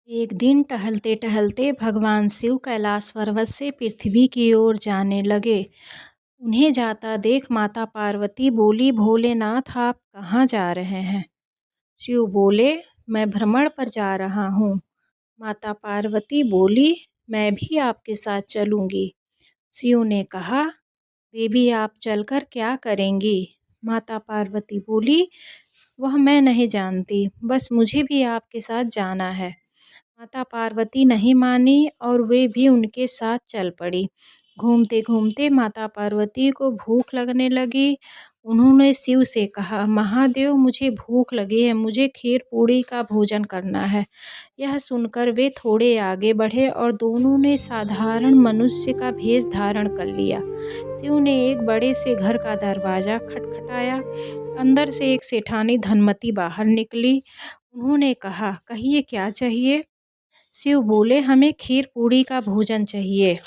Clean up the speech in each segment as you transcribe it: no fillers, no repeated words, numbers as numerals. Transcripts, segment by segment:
एक दिन टहलते टहलते भगवान शिव कैलाश पर्वत से पृथ्वी की ओर जाने लगे। उन्हें जाता देख माता पार्वती बोली, भोलेनाथ आप कहाँ जा रहे हैं? शिव बोले, मैं भ्रमण पर जा रहा हूँ। माता पार्वती बोली, मैं भी आपके साथ चलूँगी। शिव ने कहा, देवी आप चलकर क्या करेंगी? माता पार्वती बोली, वह मैं नहीं जानती, बस मुझे भी आपके साथ जाना है। माता पार्वती नहीं मानी और वे भी उनके साथ चल पड़ी। घूमते घूमते माता पार्वती को भूख लगने लगी। उन्होंने शिव से कहा, महादेव मुझे भूख लगी है, मुझे खीर पूड़ी का भोजन करना है। यह सुनकर वे थोड़े आगे बढ़े और दोनों ने साधारण मनुष्य का भेष धारण कर लिया। शिव ने एक बड़े से घर का दरवाज़ा खटखटाया। अंदर से एक सेठानी धनमती बाहर निकली। उन्होंने कहा, कहिए क्या चाहिए? शिव बोले, हमें खीर पूड़ी का भोजन चाहिए।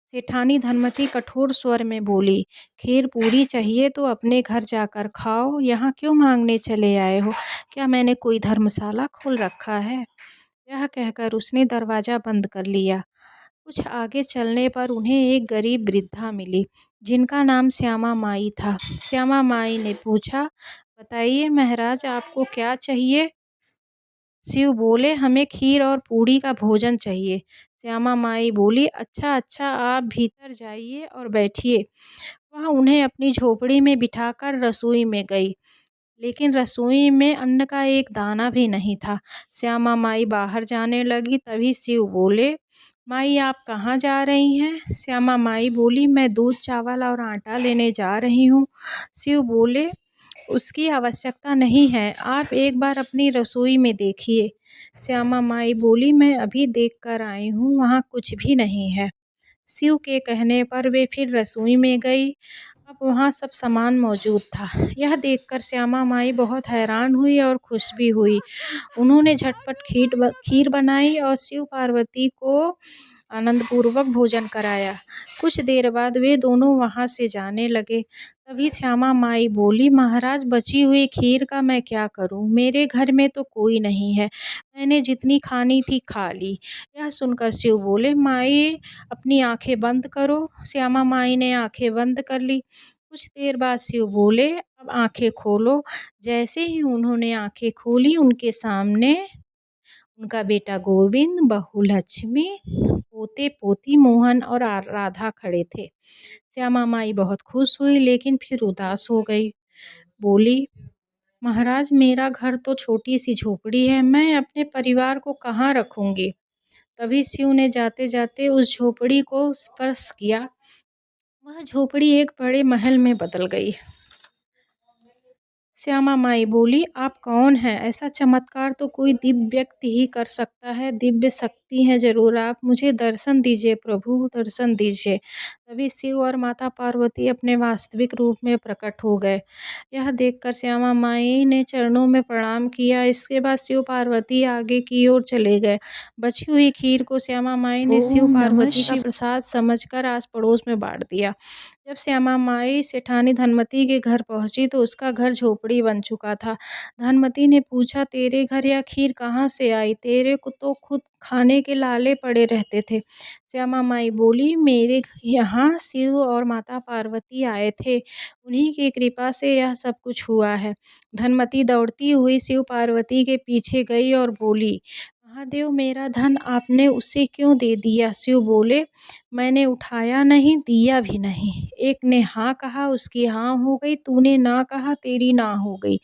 सेठानी धनमती कठोर स्वर में बोली, खीर पूड़ी चाहिए तो अपने घर जाकर खाओ, यहाँ क्यों मांगने चले आए हो? क्या मैंने कोई धर्मशाला खोल रखा है? यह कहकर उसने दरवाज़ा बंद कर लिया। कुछ आगे चलने पर उन्हें एक गरीब वृद्धा मिली, जिनका नाम श्यामा माई था। श्यामा माई ने पूछा, बताइए महाराज, आपको क्या चाहिए? शिव बोले, हमें खीर और पूड़ी का भोजन चाहिए। श्यामा माई बोली, अच्छा अच्छा, आप भीतर जाइए और बैठिए। वह उन्हें अपनी झोपड़ी में बिठाकर रसोई में गई, लेकिन रसोई में अन्न का एक दाना भी नहीं था। श्यामा माई बाहर जाने लगी, तभी शिव बोले, माई आप कहाँ जा रही हैं? श्यामा माई बोली, मैं दूध चावल और आटा लेने जा रही हूँ। शिव बोले, उसकी आवश्यकता नहीं है, आप एक बार अपनी रसोई में देखिए। श्यामा माई बोली, मैं अभी देख कर आई हूँ, वहाँ कुछ भी नहीं है। शिव के कहने पर वे फिर रसोई में गई। अब वहाँ सब सामान मौजूद था। यह देखकर श्यामा माई बहुत हैरान हुई और खुश भी हुई। उन्होंने झटपट खीर बनाई और शिव पार्वती को आनंदपूर्वक भोजन कराया। कुछ देर बाद वे दोनों वहाँ से जाने लगे। तभी श्यामा माई बोली, महाराज बची हुई खीर का मैं क्या करूं? मेरे घर में तो कोई नहीं है, मैंने जितनी खानी थी खा ली। यह सुनकर शिव बोले, माई अपनी आंखें बंद करो। श्यामा माई ने आंखें बंद कर ली। कुछ देर बाद शिव बोले, अब आंखें खोलो। जैसे ही उन्होंने आंखें खोली, उनके सामने उनका बेटा गोविंद, बहू लक्ष्मी, पोते पोती मोहन और राधा खड़े थे। श्यामा माई बहुत खुश हुई, लेकिन फिर उदास हो गई। बोली, महाराज मेरा घर तो छोटी सी झोपड़ी है, मैं अपने परिवार को कहाँ रखूंगी? तभी शिव ने जाते जाते उस झोपड़ी को स्पर्श किया। वह झोपड़ी एक बड़े महल में बदल गई। श्यामा माई बोली, आप कौन हैं? ऐसा चमत्कार तो कोई दिव्य व्यक्ति ही कर सकता है। दिव्य शक्ति है जरूर, आप मुझे दर्शन दीजिए प्रभु, दर्शन दीजिए। तभी शिव और माता पार्वती अपने वास्तविक रूप में प्रकट हो गए। यह देखकर श्यामा माई ने चरणों में प्रणाम किया। इसके बाद शिव पार्वती आगे की ओर चले गए। बची हुई खीर को श्यामा माई ने शिव ओम नमः पार्वती का शिव। प्रसाद समझकर आस पड़ोस में बांट दिया। जब श्यामा माई सेठानी धनमती के घर पहुंची तो उसका घर झोपड़ी बन चुका था। धनमती ने पूछा, तेरे घर यह खीर कहाँ से आई? तेरे को तो खुद खाने के लाले पड़े रहते थे। श्यामा माई बोली, मेरे यहाँ शिव और माता पार्वती आए थे, उन्हीं की कृपा से यह सब कुछ हुआ है। धनमती दौड़ती हुई शिव पार्वती के पीछे गई और बोली, महादेव मेरा धन आपने उसे क्यों दे दिया? शिव बोले, मैंने उठाया नहीं, दिया भी नहीं। एक ने हाँ कहा, उसकी हाँ हो गई, तूने ना कहा, तेरी ना हो गई।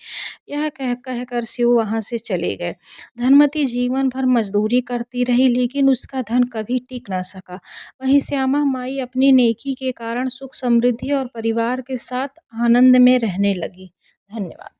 यह कह कर शिव वहाँ से चले गए। धनमती जीवन भर मजदूरी करती रही, लेकिन उसका धन कभी टिक न सका। वहीं श्यामा माई अपनी नेकी के कारण सुख समृद्धि और परिवार के साथ आनंद में रहने लगी। धन्यवाद।